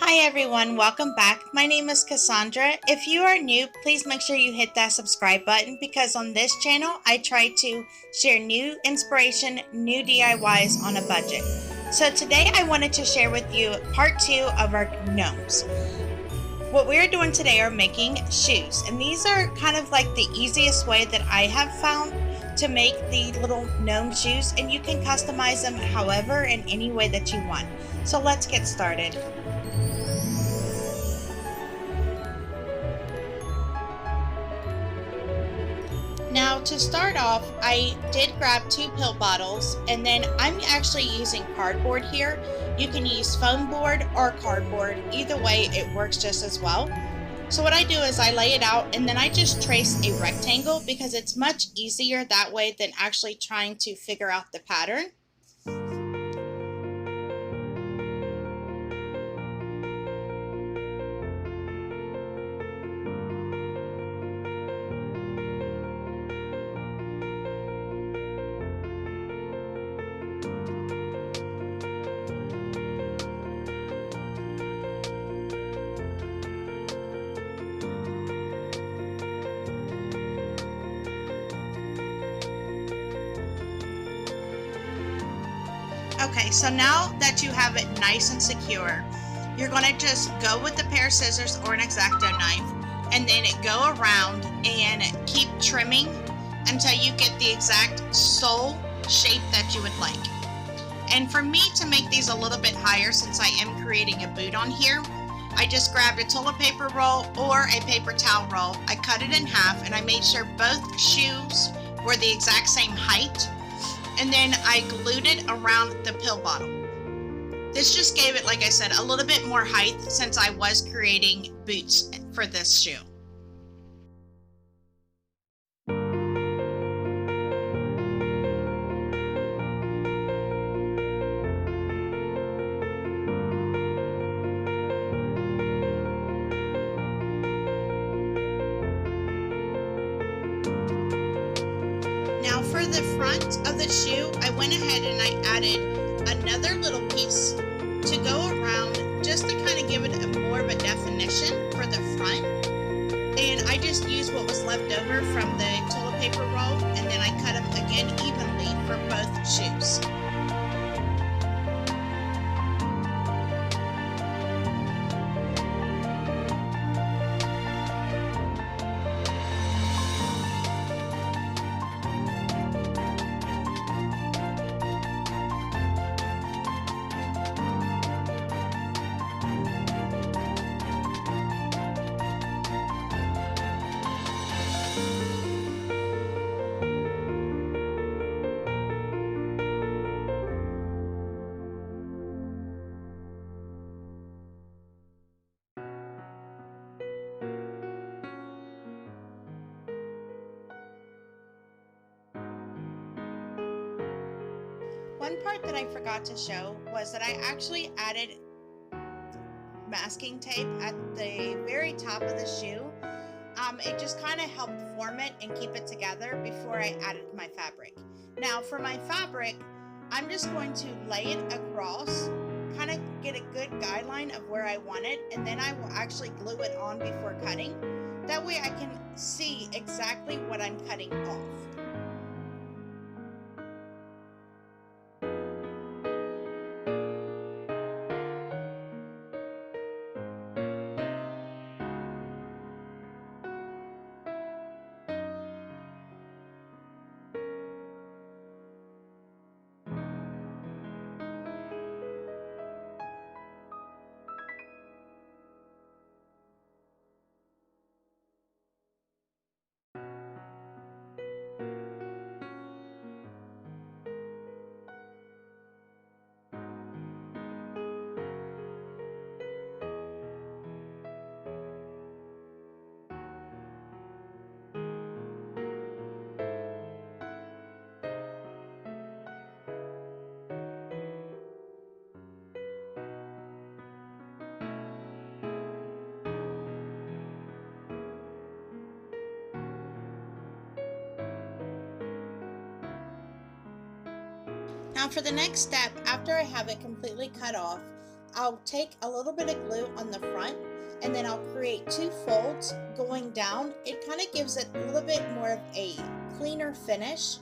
Hi everyone, welcome back. My name is Cassandra. If you are new, please make sure you hit that subscribe button because on this channel I try to share new inspiration, new DIYs on a budget. So today I wanted to share with you part 2 of our gnomes. What we're doing today are making shoes, and these are kind of like the easiest way that I have found to make the little gnome shoes, and you can customize them however in any way that you want. So let's get started. Now to start off, I did grab 2 pill bottles, and then I'm actually using cardboard here. You can use foam board or cardboard. Either way, it works just as well. So what I do is I lay it out and then I just trace a rectangle because it's much easier that way than actually trying to figure out the pattern. Okay, so now that you have it nice and secure, you're going to just go with a pair of scissors or an X-Acto knife and then go around and keep trimming until you get the exact sole shape that you would like. And for me to make these a little bit higher, since I am creating a boot on here, I just grabbed a toilet paper roll or a paper towel roll. I cut it in half and I made sure both shoes were the exact same height. And then I glued it around the pill bottle. This just gave it, like I said, a little bit more height since I was creating boots for this shoe. Now for the front of the shoe, I went ahead and I added another little piece to go around just to kind of give it more of a definition for the front. And I just used what was left over from the toilet paper roll and then I cut them again evenly for both shoes. One part that I forgot to show was that I actually added masking tape at the very top of the shoe. It just kind of helped form it and keep it together before I added my fabric. Now for my fabric, I'm just going to lay it across, kind of get a good guideline of where I want it, and then I will actually glue it on before cutting. That way I can see exactly what I'm cutting off. Now for the next step, after I have it completely cut off, I'll take a little bit of glue on the front and then I'll create 2 folds going down. It kind of gives it a little bit more of a cleaner finish.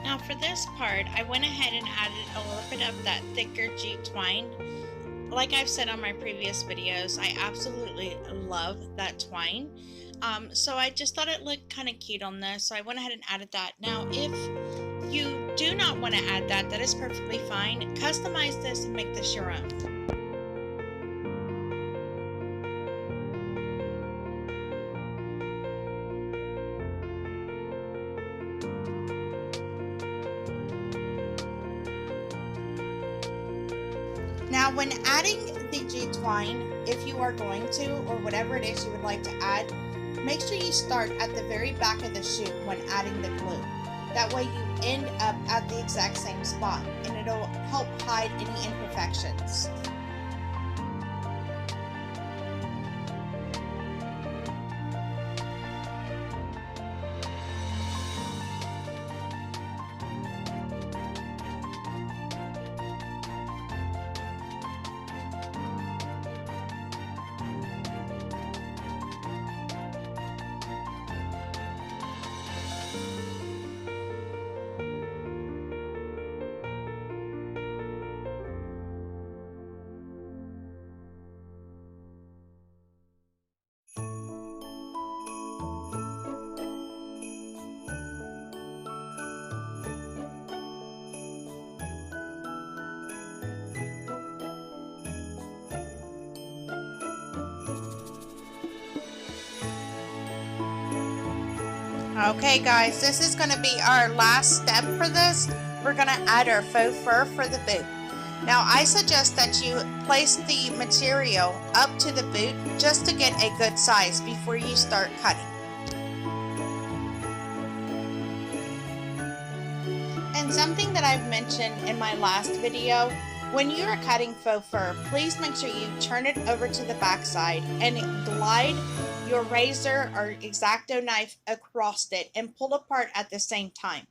Now for this part, I went ahead and added a little bit of that thicker jute twine. Like I've said on my previous videos, I absolutely love that twine. So I just thought it looked kind of cute on this, so I went ahead and added that. Now if you do not want to add that, that is perfectly fine. Customize this and make this your own. Now when adding the jute twine, if you are going to, or whatever it is you would like to add, make sure you start at the very back of the shoe when adding the glue. That way you end up at the exact same spot and it'll help hide any imperfections. Okay guys, this is going to be our last step for this. We're going to add our faux fur for the boot. Now I suggest that you place the material up to the boot just to get a good size before you start cutting. And something that I've mentioned in my last video, when you are cutting faux fur, please make sure you turn it over to the back side and glide your razor or X-Acto knife across it and pull apart at the same time.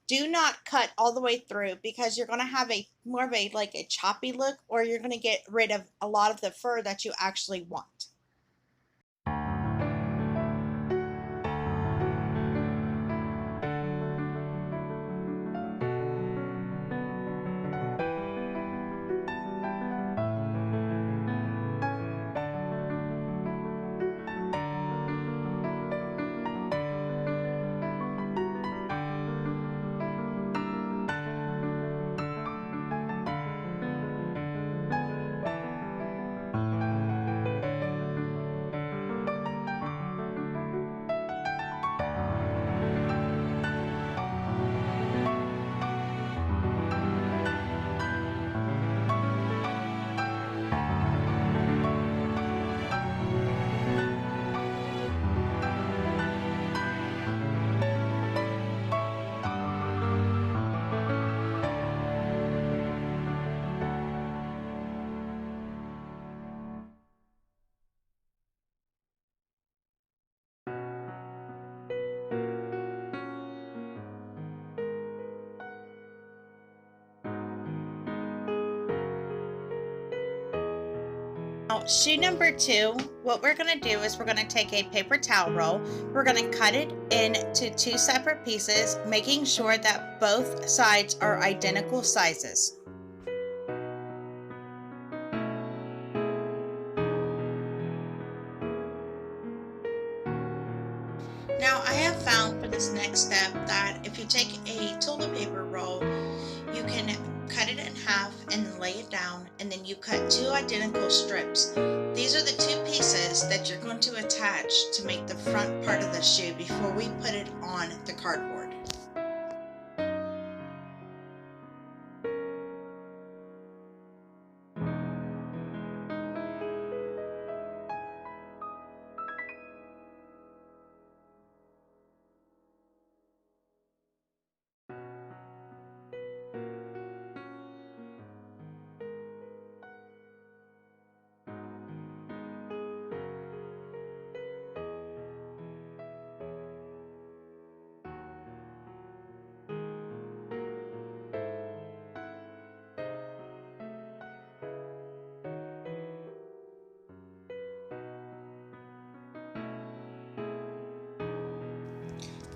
Do not cut all the way through because you're going to have a more of a like a choppy look, or you're going to get rid of a lot of the fur that you actually want. Shoe number 2, what we're going to do is we're going to take a paper towel roll. We're going to cut it into 2 separate pieces, making sure that both sides are identical sizes. Now I have found for this next step that if you take a toilet paper roll, you can cut it in half and lay it down, and then you cut 2 identical strips. These are the 2 pieces that you're going to attach to make the front part of the shoe before we put it on the cardboard.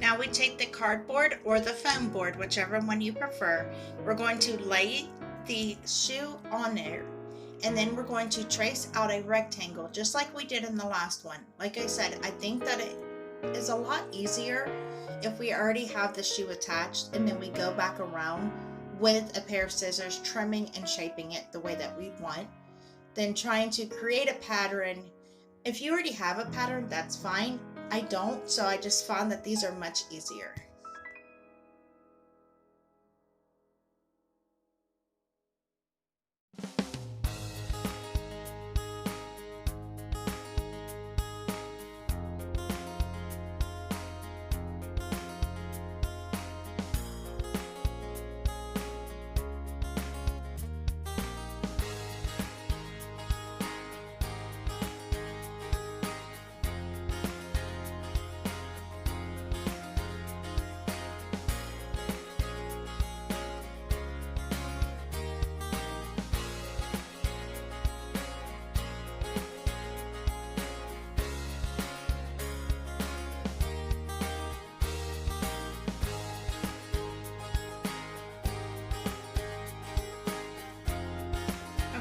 Now we take the cardboard or the foam board, whichever one you prefer. We're going to lay the shoe on there, and then we're going to trace out a rectangle just like we did in the last one. Like I said, I think that it is a lot easier if we already have the shoe attached and then we go back around with a pair of scissors, trimming and shaping it the way that we want, than trying to create a pattern. If you already have a pattern, that's fine. I don't, so I just found that these are much easier.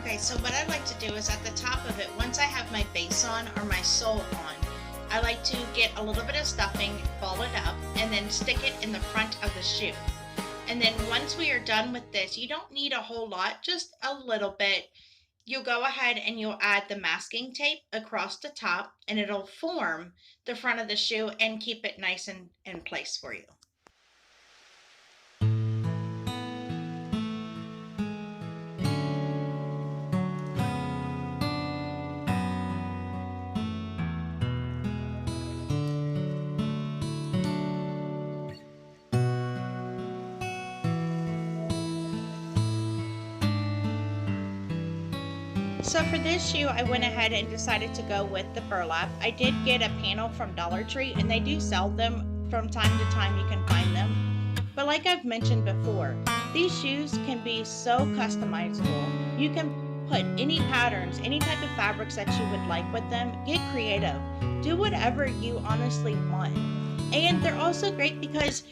Okay, so what I like to do is at the top of it, once I have my base on or my sole on, I like to get a little bit of stuffing, ball it up, and then stick it in the front of the shoe. And then once we are done with this, you don't need a whole lot, just a little bit. You'll go ahead and you'll add the masking tape across the top, and it'll form the front of the shoe and keep it nice and in place for you. So for this shoe, I went ahead and decided to go with the burlap. I did get a panel from Dollar Tree, and they do sell them from time to time. You can find them. But like I've mentioned before, these shoes can be so customizable. You can put any patterns, any type of fabrics that you would like with them. Get creative. Do whatever you honestly want. And they're also great because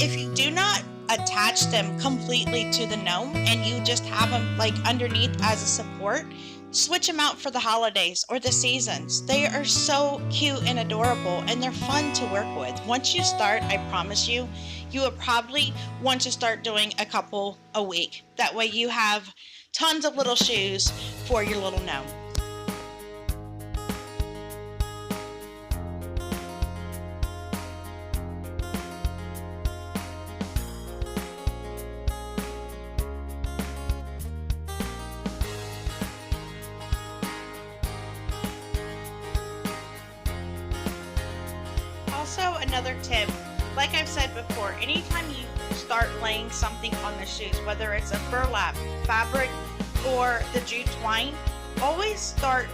if you do not attach them completely to the gnome and you just have them like underneath as a support, switch them out for the holidays or the seasons. They are so cute and adorable, and they're fun to work with. Once you start, I promise you, you will probably want to start doing a couple a week. That way you have tons of little shoes for your little gnome. Also, another tip, like I've said before, anytime you start laying something on the shoes, whether it's a burlap, fabric, or the jute twine, always start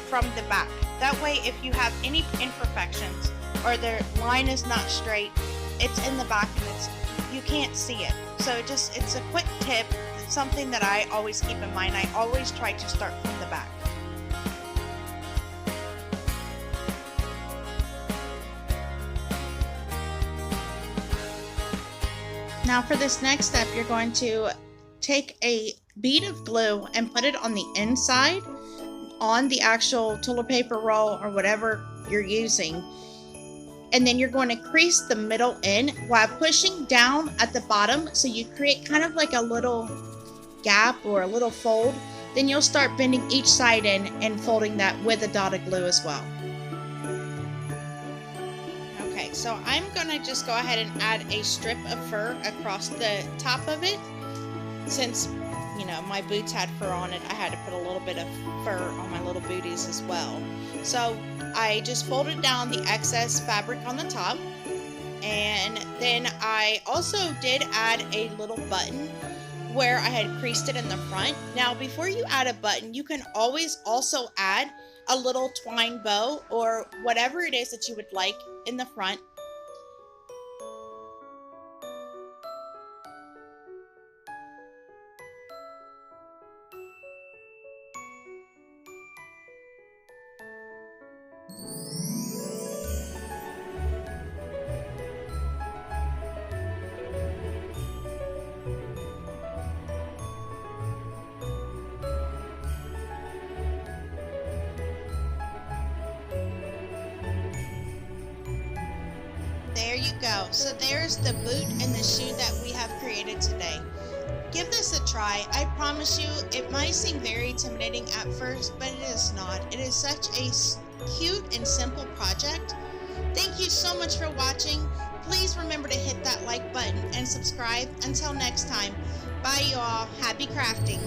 from the back. That way, if you have any imperfections or the line is not straight, it's in the back and you can't see it. So it's a quick tip. It's something that I always keep in mind. I always try to start from the back. Now for this next step, you're going to take a bead of glue and put it on the inside on the actual toilet paper roll or whatever you're using. And then you're going to crease the middle end while pushing down at the bottom, so you create kind of like a little gap or a little fold. Then you'll start bending each side in and folding that with a dot of glue as well. Okay, so I'm gonna just go ahead and add a strip of fur across the top of it. Since, you know, my boots had fur on it, I had to put a little bit of fur on my little booties as well. So I just folded down the excess fabric on the top, and then I also did add a little button where I had creased it in the front. Now before you add a button, you can always also add a little twine bow or whatever it is that you would like in the front. There you go. So there's the boot and the shoe that we have created today. Give this a try. I promise you, it might seem very intimidating at first, but it is not. It is such a cute and simple project. Thank you so much for watching. Please remember to hit that like button and subscribe. Until next time, bye y'all. Happy crafting.